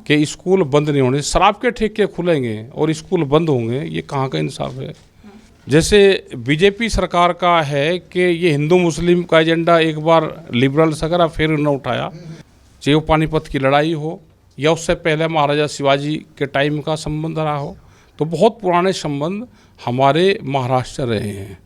कि स्कूल बंद नहीं होने, शराब के ठेके खुलेंगे और स्कूल बंद होंगे, ये कहाँ का इंसाफ है। जैसे बीजेपी सरकार का है कि ये हिंदू मुस्लिम का एजेंडा एक बार लिबरल्स अगर फिर उन्होंने उठाया, चाहे वो पानीपत की लड़ाई हो या उससे पहले महाराजा शिवाजी के टाइम का संबंध रहा हो, तो बहुत पुराने संबंध हमारे महाराष्ट्र रहे हैं।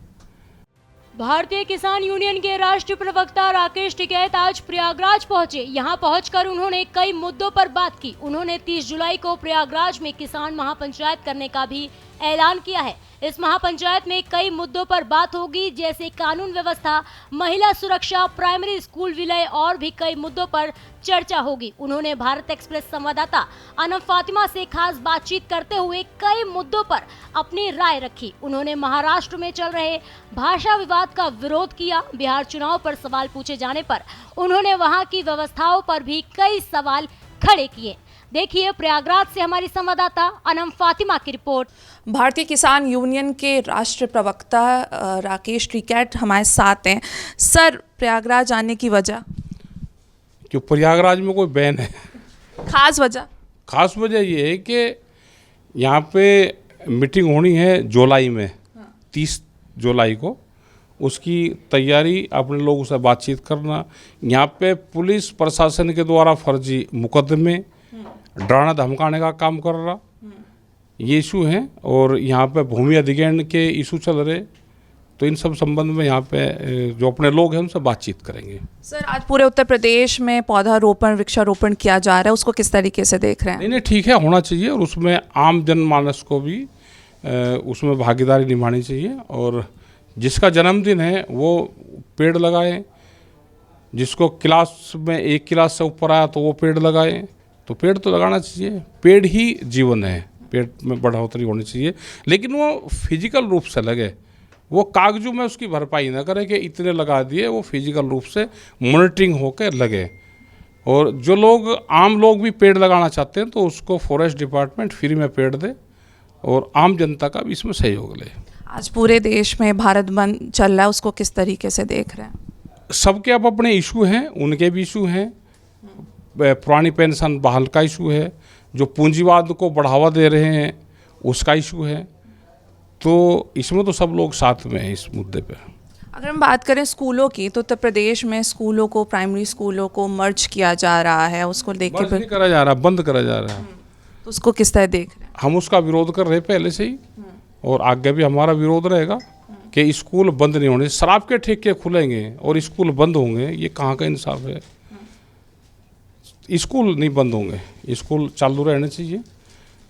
भारतीय किसान यूनियन के राष्ट्रीय प्रवक्ता राकेश टिकैत आज प्रयागराज पहुंचे। यहां पहुंचकर उन्होंने कई मुद्दों पर बात की। उन्होंने 30 जुलाई को प्रयागराज में किसान महापंचायत करने का भी ऐलान किया है। इस महापंचायत में कई मुद्दों पर बात होगी, जैसे कानून व्यवस्था, महिला सुरक्षा, प्राइमरी स्कूल विलय और भी कई मुद्दों पर चर्चा होगी। उन्होंने भारत एक्सप्रेस संवाददाता अनम फातिमा से खास बातचीत करते हुए कई मुद्दों पर अपनी राय रखी। उन्होंने महाराष्ट्र में चल रहे भाषा विवाद का विरोध किया। बिहार चुनाव पर सवाल पूछे जाने पर उन्होंने वहां की व्यवस्थाओं पर भी कई सवाल खड़े किए। देखिए प्रयागराज से हमारी संवाददाता अनम फातिमा की रिपोर्ट। भारतीय किसान यूनियन के राष्ट्रीय प्रवक्ता राकेश टिकैत हमारे साथ हैं। सर, प्रयागराज आने की वजह? कि प्रयागराज में कोई बैन है। खास वजह? खास वजह ये है कि यहाँ पे मीटिंग होनी है जुलाई में, 30 जुलाई को। उसकी तैयारी, अपने लोगों से बातचीत करना। यहाँ पे पुलिस प्रशासन के द्वारा फर्जी मुकदमे, डराना धमकाने का काम कर रहा, ये इशू हैं। और यहाँ पे भूमि अधिग्रहण के इशू चल रहे, तो इन सब संबंध में यहाँ पे जो अपने लोग हैं उनसे बातचीत करेंगे। सर, आज पूरे उत्तर प्रदेश में पौधारोपण, वृक्षारोपण किया जा रहा है, उसको किस तरीके से देख रहे हैं? नहीं, ठीक है, होना चाहिए। और उसमें आम जनमानस को भी उसमें भागीदारी निभानी चाहिए। और जिसका जन्मदिन है वो पेड़ लगाए, जिसको क्लास में 1 क्लास से ऊपर आया तो वो पेड़ लगाए। तो पेड़ तो लगाना चाहिए, पेड़ ही जीवन है, पेड़ में बढ़ोतरी होनी चाहिए। लेकिन वो फिजिकल रूप से लगे, वो कागजों में उसकी भरपाई ना करे कि इतने लगा दिए, वो फिजिकल रूप से मॉनिटरिंग होकर लगे। और जो लोग, आम लोग भी पेड़ लगाना चाहते हैं तो उसको फॉरेस्ट डिपार्टमेंट फ्री में पेड़ दे और आम जनता का भी इसमें सहयोग ले। आज पूरे देश में भारत बंद चल रहा है, उसको किस तरीके से देख रहे हैं? सबके अब अपने इशू हैं, उनके भी इशू हैं। पुरानी पेंशन बहाल का इशू है, जो पूंजीवाद को बढ़ावा दे रहे हैं उसका इशू है। तो इसमें तो सब लोग साथ में हैं इस मुद्दे पे। अगर हम बात करें स्कूलों की, तो उत्तर प्रदेश में स्कूलों को, प्राइमरी स्कूलों को मर्ज किया जा रहा है, उसको देख के नहीं करा जा रहा, बंद करा जा रहा है। तो उसको किस तरह देख रहे हैं? हम उसका विरोध कर रहे पहले से ही, और आगे भी हमारा विरोध रहेगा कि स्कूल बंद नहीं होने, शराब के ठेके खुलेंगे और स्कूल बंद होंगे, ये कहाँ का इंसाफ है। स्कूल नहीं बंद होंगे, स्कूल चालू रहने चाहिए।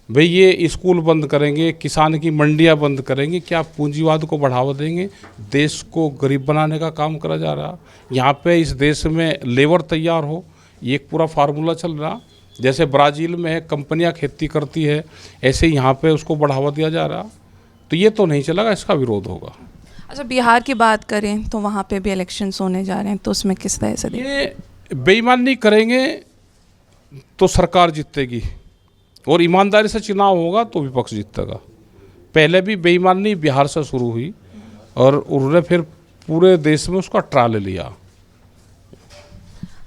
भाई ये स्कूल बंद करेंगे, किसान की मंडियां बंद करेंगे, क्या पूंजीवाद को बढ़ावा देंगे? देश को गरीब बनाने का काम करा जा रहा। यहाँ पे इस देश में लेबर तैयार हो, ये एक पूरा फार्मूला चल रहा। जैसे ब्राज़ील में है, कंपनियां खेती करती है, ऐसे ही यहाँ पे उसको बढ़ावा दिया जा रहा। तो ये तो नहीं चलेगा, इसका विरोध होगा। अच्छा, बिहार की बात करें तो वहाँ पे भी इलेक्शंस होने जा रहे हैं, तो उसमें किस तरह से ये बेईमानी करेंगे तो सरकार जीतेगी, और ईमानदारी से चुनाव होगा तो विपक्ष जीतेगा। पहले भी बेईमानी बिहार से शुरू हुई और उन्होंने फिर पूरे देश में उसका ट्रायल लिया।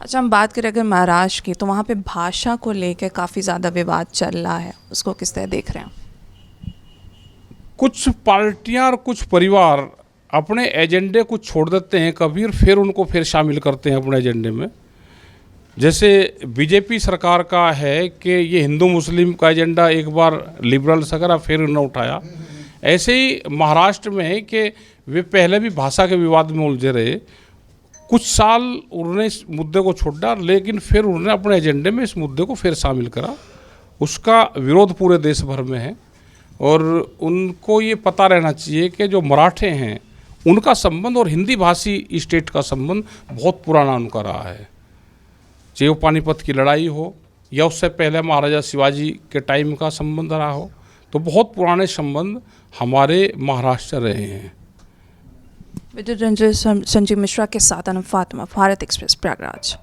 अच्छा, हम बात करें अगर महाराष्ट्र की, तो वहाँ पे भाषा को लेकर काफ़ी ज़्यादा विवाद चल रहा है, उसको किस तरह देख रहे हैं? कुछ पार्टियां और कुछ परिवार अपने एजेंडे को छोड़ देते हैं कभी, और फिर उनको फिर शामिल करते हैं अपने एजेंडे में। जैसे बीजेपी सरकार का है कि ये हिंदू मुस्लिम का एजेंडा एक बार लिबरल्स अगर फिर उन्होंने उठाया, ऐसे ही महाराष्ट्र में है कि वे पहले भी भाषा के विवाद में उलझे रहे। कुछ साल उन्होंने इस मुद्दे को छोड़ा, लेकिन फिर उन्होंने अपने एजेंडे में इस मुद्दे को फिर शामिल करा। उसका विरोध पूरे देश भर में है, और उनको ये पता रहना चाहिए कि जो मराठे हैं उनका संबंध और हिंदी भाषी स्टेट का संबंध बहुत पुराना उनका रहा है। चाहे वो पानीपत की लड़ाई हो या उससे पहले महाराजा शिवाजी के टाइम का संबंध रहा हो, तो बहुत पुराने संबंध हमारे महाराष्ट्र रहे हैं। विद्युत रंजन संजीव मिश्रा के साथ अनम फातिमा, भारत एक्सप्रेस, प्रयागराज।